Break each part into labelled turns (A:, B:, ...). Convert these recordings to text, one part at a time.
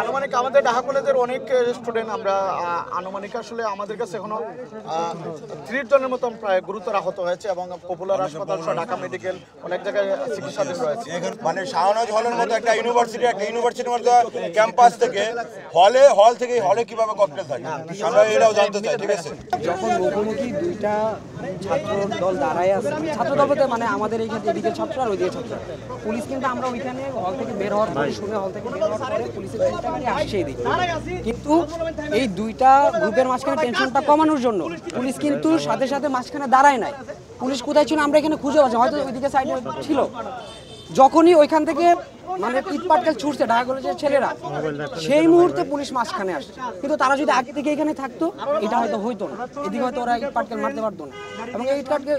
A: আনুমানিক আমাদের ঢাকা কলেজের অনেক স্টুডেন্ট আমরা আনুমানিক আসলে আমাদের কাছে এখনো 30 জনের মতন প্রায় গুরুতর আহত হয়েছে এবং পপুলার হাসপাতাল সহ ঢাকা মেডিকেল অনেক জায়গায় চিকিৎসাধীন রয়েছে।
B: মানে শাহনাজ হলের মতো একটা ইউনিভার্সিটির মধ্যে ক্যাম্পাস থেকে হলে কিভাবে ককটেল থাকে আমরা এটাও জানতে চাই। ঠিক আছে,
C: যখন মুখোমুখি দুইটা ছাত্র দল দাঁড়ায় আছে, ছাত্র দল বলতে মানে আমাদের এইখানে এদিকে ছাত্র আর ওইদিকে ছাত্র, পুলিশ কিন্তু আমরা ওইখানে হল থেকে বের হওয়ার পরে শুনে হল থেকে বের হওয়ার পরে পুলিশের টেনশনটা গাড়ি আসছে এদিকে, কিন্তু এই দুইটা গ্রুপের মাঝখানে টেনশনটা কমানোর জন্য পুলিশ কিন্তু সাথে সাথে মাঝখানে দাঁড়ায় নাই। পুলিশ কোথায় ছিল আমরা এখানে খুঁজে পাচ্ছি, হয়তো ওইদিকে সাইডে ছিল। যখনই ওইখান থেকে মানে ইট পাটকেল ছুটছে ঢাকা কলেজের ছেলেরা, সেই মুহূর্তে পুলিশ মাঝখানে আসছে। কিন্তু তারা যদি আগে থেকে এখানে থাকতো এটা হয়তো হইতো না, এদিকে হয়তো ওরা ইট পাটকেল মারতে পারতো না। এবং এই ইট পাটকেল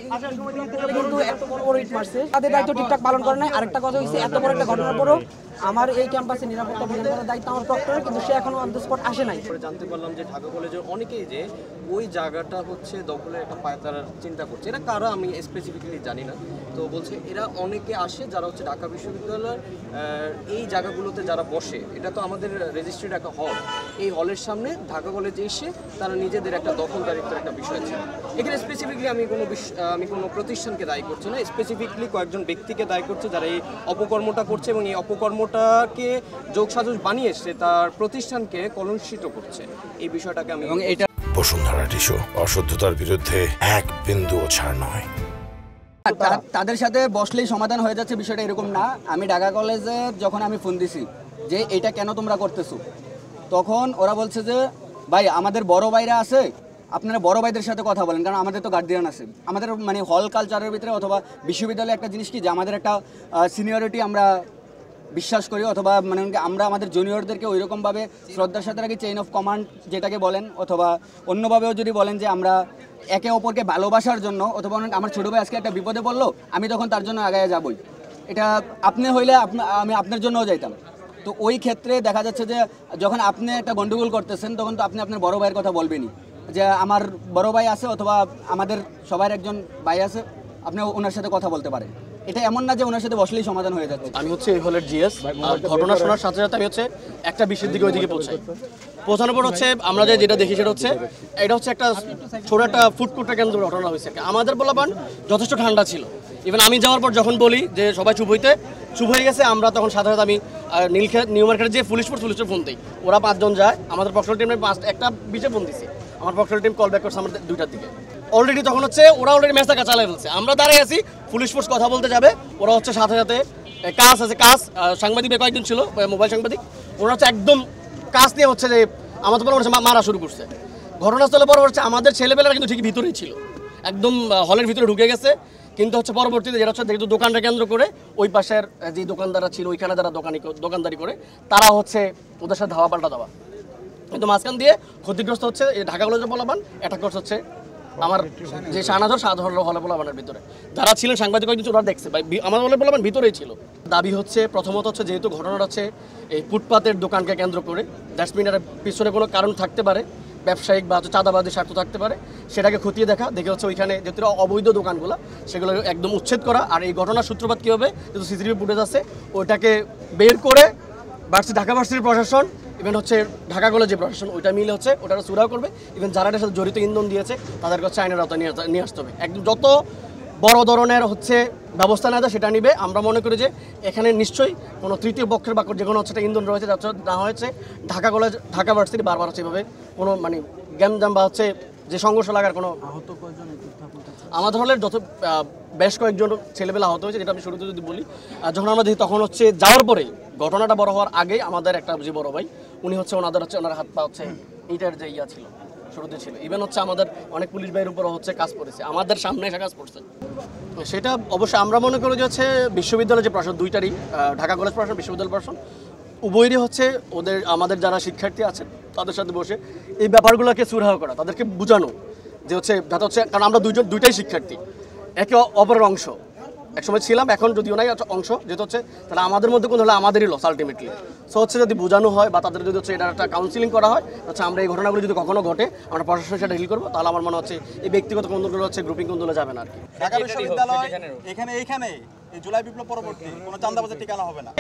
C: কিন্তু এত বড় বড় ইট মারছে, তাদের দায়িত্ব ঠিকঠাক পালন করে নাই। আরেকটা কথা হচ্ছে, এত বড় একটা ঘটনার পরও আমার এই ক্যাম্পাসে নিরাপত্তা বিধান করার দায়িত্ব আমার প্রক্টরের, কিন্তু সে এখনো অন দ্য স্পট আসে নাই।
D: জানতে পারলাম যে ঢাকা কলেজের অনেকেই যে ওই জায়গাটা হচ্ছে দখলের একটা পায়তারার চিন্তা করছে। এটা কারা আমি স্পেসিফিক্যালি জানি না, তো বলছে এরা অনেকে আসে যারা হচ্ছে ঢাকা বিশ্ববিদ্যালয়ের এই জায়গাগুলোতে যারা বসে, এটা তো আমাদের রেজিস্ট্রিড একটা হল, এই হলের সামনে ঢাকা কলেজে এসে তারা নিজেদের একটা দখলদারিত্বের একটা বিষয় ছিল। এখানে স্পেসিফিকলি আমি কোনো প্রতিষ্ঠানকে দায়ী করছি না, স্পেসিফিকলি কয়েকজন ব্যক্তিকে দায়ী করছে যারা এই অপকর্মটা করছে এবং এই অপকর্মটাকে যোগসাজশ বানিয়ে এসছে তার প্রতিষ্ঠানকে কলঙ্কিত করছে। এই বিষয়টাকে আমি এবং এটা
E: বসুন্ধরা টিস্যু অশুদ্ধতার বিরুদ্ধে এক বিন্দুও ছাড় নয়।
C: তাদের সাথে বসলেই সমাধান হয়ে যাচ্ছে বিষয়টা এরকম না। আমি ঢাকা কলেজে যখন আমি ফোন দিছি যে এটা কেন তোমরা করতেছো, তখন ওরা বলছে যে ভাই আমাদের বড় ভাইরা আছে, আপনারা বড় ভাইদের সাথে কথা বলেন, কারণ আমাদের তো গার্ডিয়ান আছে। আমাদের মানে হল কালচারের ভিতরে অথবা বিশ্ববিদ্যালয়ে একটা জিনিস কি যে আমাদের একটা সিনিয়রিটি আমরা বিশ্বাস করি, অথবা মানে আমরা আমাদের জুনিয়রদেরকে ওইরকমভাবে শ্রদ্ধার সাথে রাখি, চেইন অফ কমান্ড যেটাকে বলেন, অথবা অন্যভাবেও যদি বলেন যে আমরা একে অপরকে ভালোবাসার জন্য, অথবা আমার ছোটো ভাই আজকে একটা বিপদে পড়লো, আমি তখন তার জন্য আগায় যাবই। এটা আপনি হইলে আমি আপনার জন্যও যাইতাম। তো ওই ক্ষেত্রে দেখা যাচ্ছে যে যখন আপনি একটা গন্ডগোল করতেছেন, তখন তো আপনি আপনার বড় ভাইয়ের কথা বলবেনই, যে আমার বড় ভাই আছে অথবা আমাদের সবার একজন ভাই আছে, আপনি ওনার সাথে কথা বলতে পারেন। এটা এমন না যে ওনার সাথে বসলেই সমাধান হয়ে যাচ্ছে।
D: আমি হচ্ছে এই হলের জিএস, ঘটনা শোনার সাথে সাথে আমি হচ্ছে একটা বিষয়ের দিকে ওইদিকে পৌঁছানোর পর হচ্ছে আমরা যেটা দেখি সেটা হচ্ছে এটা হচ্ছে একটা ছোট একটা ফুডকোর্টের কেন্দ্র ঘটনা হয়েছে। আমাদের বলাবান যথেষ্ট ঠান্ডা ছিল, ইভেন আমি যাওয়ার পর যখন বলি যে সবাই চুপ হয়ে গেছে, আমরা তখন সাধারণত আমি নিউ মার্কেটে যে পুলিশের ফোন দিই, ওরা 5 জন যায়, আমাদের পক্সল টিমের একটা বিষয়ে ফোন দিছি, আমার পক্সল টিম কল ব্যাক করছে আমাদের 2টার দিকে। অলরেডি তখন হচ্ছে ওরা অলরেডি ম্যাচটা চালিয়ে ফেলছে, আমরা দাঁড়িয়ে আছি, পুলিশ ফোর্স কথা বলতে যাবে, ওরা হচ্ছে সাথে কাজ সাংবাদিক কয়েকজন ছিল, মোবাইল সাংবাদিক, ওরা হচ্ছে একদম কাজ নিয়ে হচ্ছে যে আমাদের বলা হচ্ছে মারা শুরু করছে। ঘটনাস্থলে পর হচ্ছে আমাদের ছেলেবেলারা কিন্তু ঠিক ভিতরেই ছিল, একদম হলের ভিতরে ঢুকে গেছে। কিন্তু হচ্ছে পরবর্তীতে যেটা হচ্ছে যেহেতু দোকানটা কেন্দ্র করে ওই পাশের যে দোকানদাররা ছিল ওইখানে যারা দোকানদারি করে তারা হচ্ছে ওদের সাথে ধাওয়া পাল্টা দেওয়া, কিন্তু মাঝখান দিয়ে ক্ষতিগ্রস্ত হচ্ছে ঢাকা কলেজের বলাবান, অ্যাটাক করছে হচ্ছে আমার যে সাধারণ হলে বলাবানের ভিতরে যারা ছিলেন সাংবাদিক কয়েকজন ওরা দেখছে, আমার হলে বলাবান ভিতরেই ছিল। দাবি হচ্ছে প্রথমত হচ্ছে যেহেতু ঘটনাটা হচ্ছে এই ফুটপাতের দোকানকে কেন্দ্র করে, দ্যাটস এর পিছনে কোনো কারণ থাকতে পারে, ব্যবসায়িক বা চাঁদাবাদী স্বার্থ থাকতে পারে, সেটাকে খতিয়ে দেখে হচ্ছে ওইখানে যেহেতু অবৈধ দোকানগুলো সেগুলো একদম উচ্ছেদ করা। আর এই ঘটনার সূত্রপাত কী হবে, যেহেতু সিসিটিভি ফুটেজ আছে, ওইটাকে বের করে ঢাকা ভার্সিটির প্রশাসন ইভেন হচ্ছে ঢাকা কলেজের প্রশাসন ওইটা মিলে হচ্ছে ওটা চূড়াও করবে। ইভেন যারা এটার সাথে জড়িত ইন্ধন দিয়েছে তাদেরকে হচ্ছে আইনের আওতায় নিয়ে আসতে হবে। একদম যত বড় ধরনের হচ্ছে ব্যবস্থা নেওয়া যায় সেটা নিবে। আমরা মনে করি যে এখানে নিশ্চয়ই কোনো তৃতীয় পক্ষের বা যে কোনো হচ্ছে একটা ইন্ধন রয়েছে, যাচ্ছে না হয়েছে ঢাকা কলেজ ঢাকা ভার্সিটি বারবার হচ্ছে এভাবে কোনো মানে গ্যামজাম বা হচ্ছে যে সংঘর্ষ লাগার কোনো আহত কয়েকজন আমাদের হলের বেশ কয়েকজন ছেলেবেলা আহত হয়েছে, যেটা আমি শুরুতে যদি বলি। যখন আমরা দেখি তখন হচ্ছে যাওয়ার পরে ঘটনাটা বড় হওয়ার আগেই আমাদের একটা যে বড় ভাই উনি হচ্ছে ওনার হাত পা হচ্ছে ইটার যে ছিল শুরুতে ছিল। ইভেন হচ্ছে আমাদের অনেক পুলিশ ভাইয়ের উপর হচ্ছে কাজ করেছে, আমাদের সামনে এসে কাজ করছে। সেটা অবশ্যই আমরা মনে করি যে হচ্ছে বিশ্ববিদ্যালয়ের যে প্রশাসন দুইটারই, ঢাকা কলেজ প্রশাসন, বিশ্ববিদ্যালয় প্রশাসন উভয়েরই হচ্ছে আমাদের যারা শিক্ষার্থী আছেন তাদের সাথে বসে এই ব্যাপারগুলোকে সুরাহা করা, তাদেরকে বোঝানো যে হচ্ছে যাতে হচ্ছে, কারণ আমরা দুইটাই শিক্ষার্থী, একে অপরের অংশ। একসময় ছিলাম, এখন যদিও নাই অংশ, যেহেতু হচ্ছে তাহলে আমাদের মধ্যে কোন হলে আমাদেরই লস আলটিমেটলি। সো হচ্ছে যদি বোঝানো হয় বা তাদের যদি হচ্ছে এটা একটা কাউন্সিলিং করা হয়, হচ্ছে আমরা এই ঘটনাগুলো যদি কখনো ঘটে আমরা প্রশাসনের সাথে ডিল করবো, তাহলে আমার মনে হচ্ছে এই ব্যক্তিগত কোনগুলো হচ্ছে গ্রুপিং কোনগুলো যাবে না আর কি।
F: ঢাকা বিশ্ববিদ্যালয় এইখানে এই জুলাই বিপ্লব পরবর্তী কোনো চাঁদাবাজের ঠিকানা হবে না।